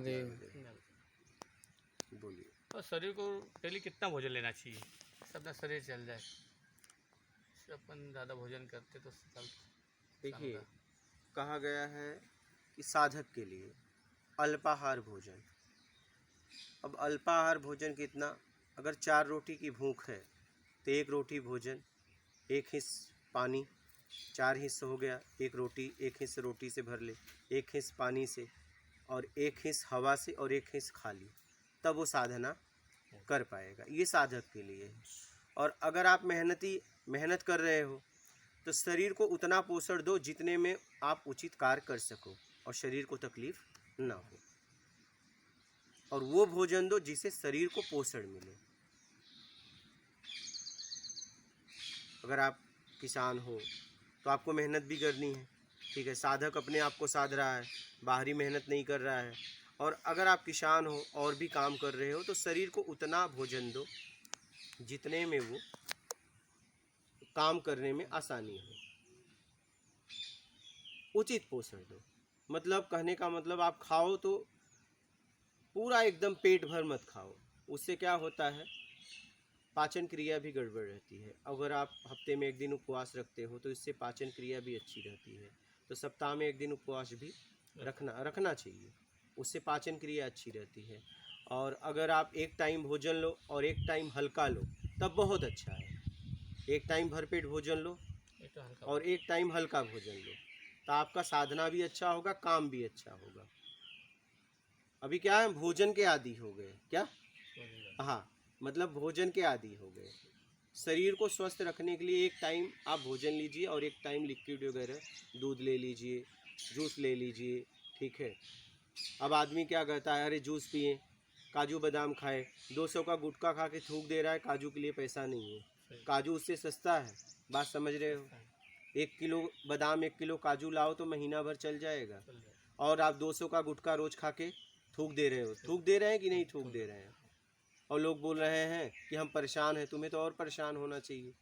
महादेव। बोलिए। और शरीर को डेली कितना भोजन लेना चाहिए इससे अपना शरीर चल जाए? इससे अपन ज़्यादा भोजन करते तो देखिए, कहा गया है कि साधक के लिए अल्पाहार भोजन। अब अल्पाहार भोजन कितना? अगर 4 रोटी की भूख है तो 1 रोटी भोजन, 1 हिस्स पानी, 4 हिस्से हो गया। 1 रोटी, 1 हिस्स रोटी से भर ले, 1 हिस्स पानी से, और 1 हिस्स हवा से, और 1 हिस्स खाली, तब वो साधना कर पाएगा। ये साधक के लिए है। और अगर आप मेहनत कर रहे हो तो शरीर को उतना पोषण दो जितने में आप उचित कार्य कर सको और शरीर को तकलीफ ना हो, और वो भोजन दो जिससे शरीर को पोषण मिले। अगर आप किसान हो तो आपको मेहनत भी करनी है, ठीक है। साधक अपने आप को साध रहा है, बाहरी मेहनत नहीं कर रहा है। और अगर आप किसान हो और भी काम कर रहे हो तो शरीर को उतना भोजन दो जितने में वो काम करने में आसानी हो, उचित पोषण दो। मतलब कहने का मतलब, आप खाओ तो पूरा एकदम पेट भर मत खाओ, उससे क्या होता है, पाचन क्रिया भी गड़बड़ रहती है। अगर आप हफ्ते में 1 दिन उपवास रखते हो तो इससे पाचन क्रिया भी अच्छी रहती है। तो सप्ताह में 1 दिन उपवास भी रखना चाहिए, उससे पाचन क्रिया अच्छी रहती है। और अगर आप 1 टाइम भोजन लो और 1 टाइम हल्का लो तब बहुत अच्छा है। 1 टाइम भरपेट भोजन लो और 1 टाइम हल्का भोजन लो, तो आपका साधना भी अच्छा होगा, काम भी अच्छा होगा। अभी क्या है, भोजन के आदी हो गए क्या? हाँ, मतलब भोजन के आदी हो गए। शरीर को स्वस्थ रखने के लिए 1 टाइम आप भोजन लीजिए और 1 टाइम लिक्विड वगैरह, दूध ले लीजिए, जूस ले लीजिए, ठीक है। अब आदमी क्या कहता है, अरे जूस पिए, काजू बादाम खाए, 200 का गुटखा खा के थूक दे रहा है, काजू के लिए पैसा नहीं है। काजू उससे सस्ता है, बात समझ रहे हो। 1 किलो बादाम, 1 किलो काजू लाओ तो महीना भर चल जाएगा। और आप 200 का गुटखा रोज खा के थूक दे रहे हो। थूक दे रहे हैं कि नहीं थूक दे रहे हैं? और लोग बोल रहे हैं कि हम परेशान हैं। तुम्हें तो और परेशान होना चाहिए।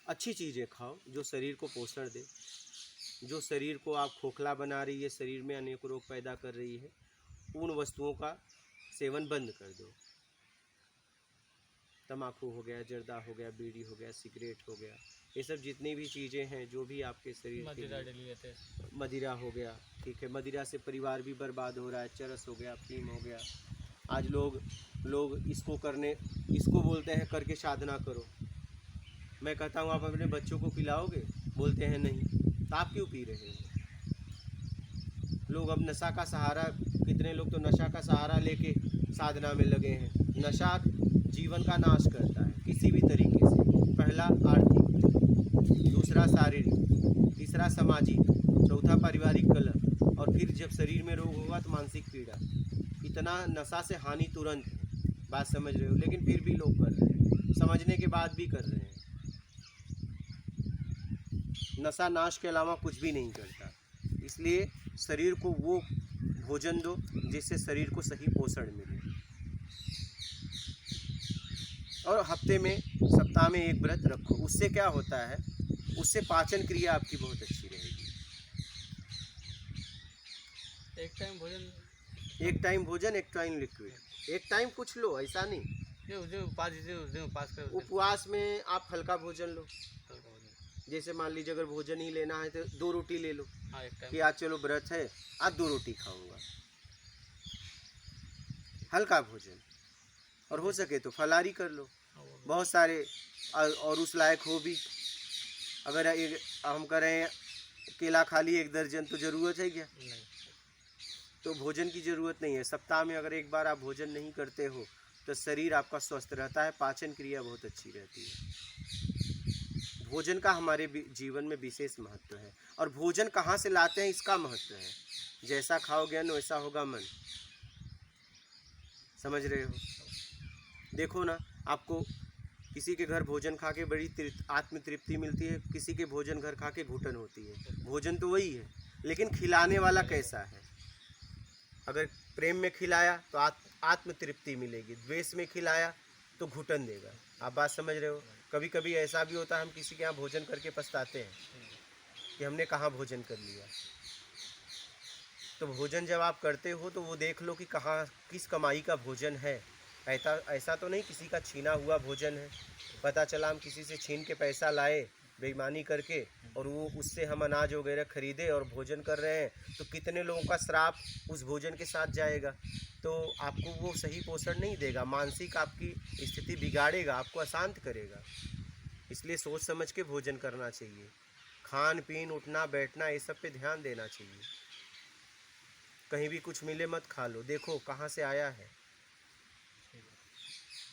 अच्छी चीज़ें खाओ जो शरीर को पोषण दे, जो शरीर को आप खोखला बना रही है, शरीर में अनेक रोग पैदा कर रही है, उन वस्तुओं का सेवन बंद कर दो। तम्बाकू हो गया, जर्दा हो गया, बीड़ी हो गया, सिगरेट हो गया, ये सब जितनी भी चीज़ें हैं जो भी आपके शरीर के लिए, मदिरा हो गया, ठीक है। मदिरा से परिवार भी बर्बाद हो रहा है। चरस हो गया, अफीम हो गया। आज लोग इसको बोलते हैं करके साधना करो। मैं कहता हूँ आप अपने बच्चों को पिलाओगे, बोलते हैं नहीं, तो आप क्यों पी रहे हो? लोग अब नशा का सहारा, कितने लोग तो नशा का सहारा लेके साधना में लगे हैं। नशा जीवन का नाश करता है किसी भी तरीके से। पहला आर्थिक, दूसरा शारीरिक, तीसरा सामाजिक, चौथा पारिवारिक कलह, और फिर जब शरीर में रोग होगा तो मानसिक पीड़ा। इतना नशा से हानि तुरंत है, बात समझ रहे हो। लेकिन फिर भी लोग कर रहे हैं, समझने के बाद भी कर रहे हैं। नशा नाश के अलावा कुछ भी नहीं करता। इसलिए शरीर को वो भोजन दो जिससे शरीर को सही पोषण मिले। और हफ्ते में, सप्ताह में 1 व्रत रखो। उससे क्या होता है, उससे पाचन क्रिया आपकी बहुत अच्छी रहेगी। 1 टाइम भोजन, 1 टाइम भोजन, 1 टाइम लिक्विड, 1 टाइम कुछ लो, ऐसा नहीं। जो उपवास कर, उपवास में आप हल्का भोजन लो। जैसे मान लीजिए अगर भोजन ही लेना है तो 2 रोटी ले लो। हाँ, कि आज चलो व्रत है, आज 2 रोटी खाऊंगा, हल्का भोजन। और हो सके तो फलाहारी कर लो। बहुत सारे और उस लायक हो भी। अगर हम करें केला खा ली 1 दर्जन, तो ज़रूरत है क्या? नहीं। तो भोजन की ज़रूरत नहीं है। सप्ताह में अगर 1 बार आप भोजन नहीं करते हो तो शरीर आपका स्वस्थ रहता है, पाचन क्रिया बहुत अच्छी रहती है। भोजन का हमारे जीवन में विशेष महत्व है। और भोजन कहाँ से लाते हैं इसका महत्व है। जैसा खाओगे अन्न वैसा होगा मन, समझ रहे हो। देखो ना, आपको किसी के घर भोजन खा के बड़ी आत्म तृप्ति मिलती है, किसी के भोजन घर खा के घुटन होती है। भोजन तो वही है, लेकिन खिलाने वाला कैसा है। अगर प्रेम में खिलाया तो आत्म तृप्ति मिलेगी, द्वेष में खिलाया तो घुटन देगा। आप बात समझ रहे हो। कभी कभी ऐसा भी होता है, हम किसी के यहाँ भोजन करके पछताते हैं कि हमने कहाँ भोजन कर लिया। तो भोजन जब आप करते हो तो वो देख लो कि कहाँ किस कमाई का भोजन है। ऐसा ऐसा तो नहीं किसी का छीना हुआ भोजन है। पता चला हम किसी से छीन के पैसा लाए बेईमानी करके और वो उससे हम अनाज वगैरह खरीदे और भोजन कर रहे हैं, तो कितने लोगों का श्राप उस भोजन के साथ जाएगा। तो आपको वो सही पोषण नहीं देगा, मानसिक आपकी स्थिति बिगाड़ेगा, आपको अशांत करेगा। इसलिए सोच समझ के भोजन करना चाहिए। खान पीन उठना बैठना ये सब पे ध्यान देना चाहिए। कहीं भी कुछ मिले मत खा लो, देखो कहाँ से आया है,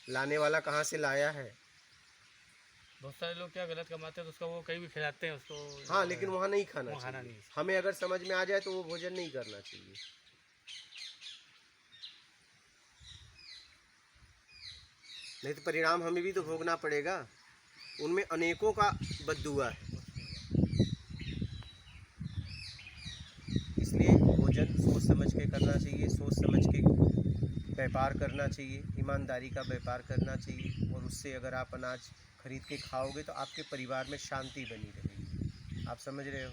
लाने वाला कहाँ से लाया है। बहुत सारे लोग क्या गलत कमाते हैं तो उसका वो कहीं भी खिलाते हैं उसको। हाँ, लेकिन वहाँ नहीं खाना वहाँ खाना चाहिए। नहीं। हमें अगर समझ में आ जाए तो वो भोजन नहीं करना चाहिए। नहीं तो परिणाम हमें भी तो भोगना पड़ेगा। उनमें अनेकों का बद्दुआ है। इसलिए भोजन सोच समझ के करना चाहिए, सोच समझ के व्यापार करना चाहिए, ईमानदारी का व्यापार करना चाहिए। और उससे अगर आप अनाज खरीद के खाओगे तो आपके परिवार में शांति बनी रहेगी। आप समझ रहे हो?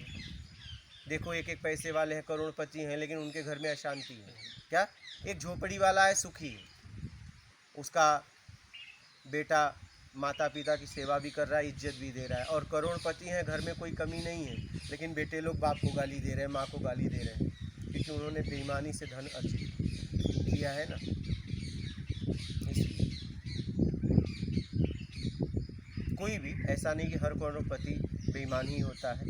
देखो एक एक पैसे वाले हैं, करोड़पति हैं, लेकिन उनके घर में अशांति है। क्या? एक झोपड़ी वाला है, सुखी है, उसका बेटा माता पिता की सेवा भी कर रहा है, इज्जत भी दे रहा है। और करोड़पति हैं, घर में कोई कमी नहीं है, लेकिन बेटे लोग बाप को गाली दे रहे हैं, माँ को गाली दे रहे हैं, क्योंकि उन्होंने बेईमानी से धन अर्जित किया है ना। इसलिए कोई भी ऐसा नहीं कि हर करोड़पति बेईमान ही होता है,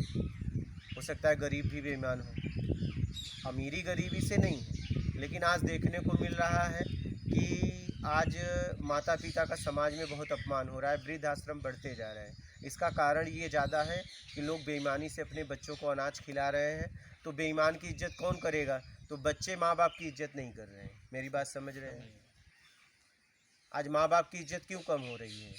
हो सकता है गरीब भी बेईमान हो। अमीरी गरीबी से नहीं है, लेकिन आज देखने को मिल रहा है कि आज माता पिता का समाज में बहुत अपमान हो रहा है, वृद्धाश्रम बढ़ते जा रहे हैं। इसका कारण ये ज़्यादा है कि लोग बेईमानी से अपने बच्चों को अनाज खिला रहे हैं। तो बेईमान की इज्जत कौन करेगा? तो बच्चे माँ बाप की इज्जत नहीं कर रहे हैं। मेरी बात समझ रहे हैं? आज माँ बाप की इज्जत क्यों कम हो रही है?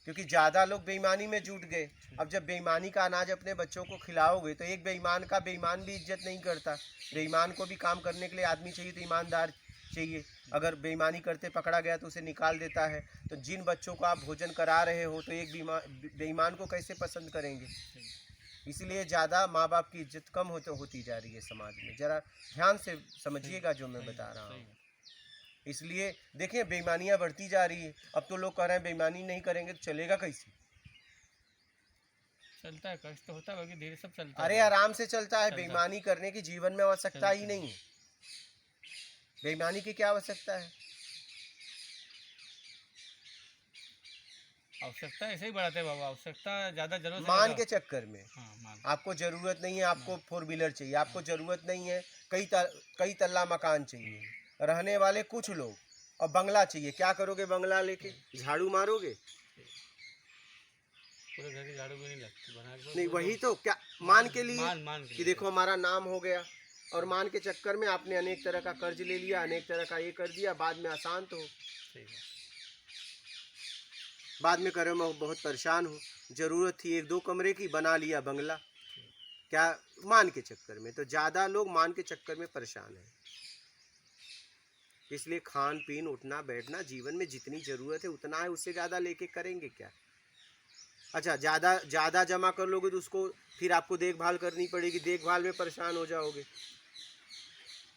क्योंकि ज़्यादा लोग बेईमानी में जुट गए। अब जब बेईमानी का अनाज अपने बच्चों को खिलाओगे तो एक बेईमान का बेईमान भी इज्जत नहीं करता। बेईमान को भी काम करने के लिए आदमी चाहिए, तो ईमानदार चाहिए। अगर बेईमानी करते पकड़ा गया तो उसे निकाल देता है। तो जिन बच्चों को आप भोजन करा रहे हो तो एक बेईमान को कैसे पसंद करेंगे? इसलिए ज़्यादा माँ बाप की इज्जत कम होती जा रही है समाज में। ज़रा ध्यान से समझिएगा जो मैं बता रहा हूँ। इसलिए देखिए बेईमानियाँ बढ़ती जा रही है। अब तो लोग कह रहे हैं बेईमानी नहीं करेंगे तो चलेगा कैसे? चलता है, कष्ट तो होता है, बाकी धीरे सब चलता है। अरे आराम से चलता है। बेईमानी करने की जीवन में आवश्यकता ही नहीं है। बेईमानी की क्या आवश्यकता है? आवश्यकता ऐसे ही बढ़ाते हैं बाबा, आवश्यकता ज़्यादा जरूरत मान के चक्कर में। हाँ, मान। आपको ज़रूरत नहीं है, आपको 4 व्हीलर चाहिए, आपको ज़रूरत नहीं है कई तल्ला मकान चाहिए, रहने वाले कुछ लोग, और बंगला चाहिए। क्या करोगे बंगला लेके? झाड़ू मारोगे? पूरे घर की झाड़ू भी नहीं लगती बना के। नहीं, वही तो क्या मान के लिए मान कि देखो हमारा नाम हो गया, और मान के चक्कर में आपने अनेक तरह का कर्ज ले लिया, अनेक तरह का ये कर दिया, बाद में अशांत हो, बाद में करे मैं बहुत परेशान हूँ। ज़रूरत थी 1-2 कमरे की, बना लिया बंगला। क्या? मान के चक्कर में। तो ज़्यादा लोग मान के चक्कर में परेशान हैं। इसलिए खान पीन उठना बैठना जीवन में जितनी ज़रूरत है उतना है, उससे ज़्यादा लेके करेंगे क्या? अच्छा, ज़्यादा जमा कर लोगे तो उसको फिर आपको देखभाल करनी पड़ेगी, देखभाल में परेशान हो जाओगे।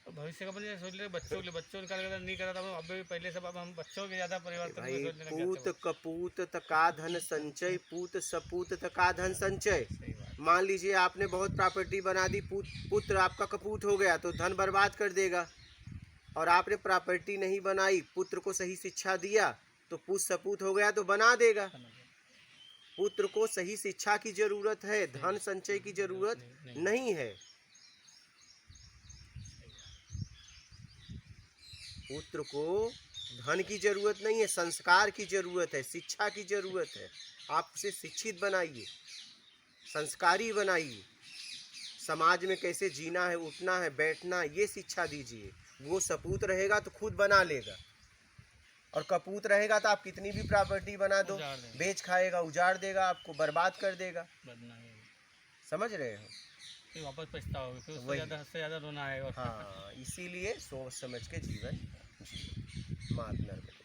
भविष्य का अपने सोच ले, बच्चों के लिए नहीं करा था अब भी पहले सब। अब हम बच्चों के ज़्यादा परिवर्तन भाई, में सोचने लग पूत जाते हैं। कपूत तका धन संचय, पूत सपूत तका धन संचय। सही बात। मान लीजिए आपने बहुत प्रॉपर्टी बना दी, पुत्र आपका कपूत हो गया तो धन बर्बाद कर देगा। और आपने प्रॉपर्टी नहीं बनाई, पुत्र को सही शिक्षा दिया तो पुत्र सपूत हो गया तो बना देगा। पुत्र को सही शिक्षा की जरूरत है, धन संचय की जरूरत नहीं है। पुत्र को धन की जरूरत नहीं है, संस्कार की जरूरत है, शिक्षा की जरूरत है। आप उसे शिक्षित बनाइए, संस्कारी बनाइए, समाज में कैसे जीना है, उठना है, बैठना, ये शिक्षा दीजिए। वो सपूत रहेगा तो खुद बना लेगा, और कपूत रहेगा तो आप कितनी भी प्रॉपर्टी बना दो, बेच खाएगा, उजाड़ देगा, आपको बर्बाद कर देगा। समझ रहे हो? फिर वापस पछताओगे, फिर उससे ज़्यादा रोना आएगा। हाँ, इसीलिए सोच समझ के जीवन जिए। मात नर्मदा।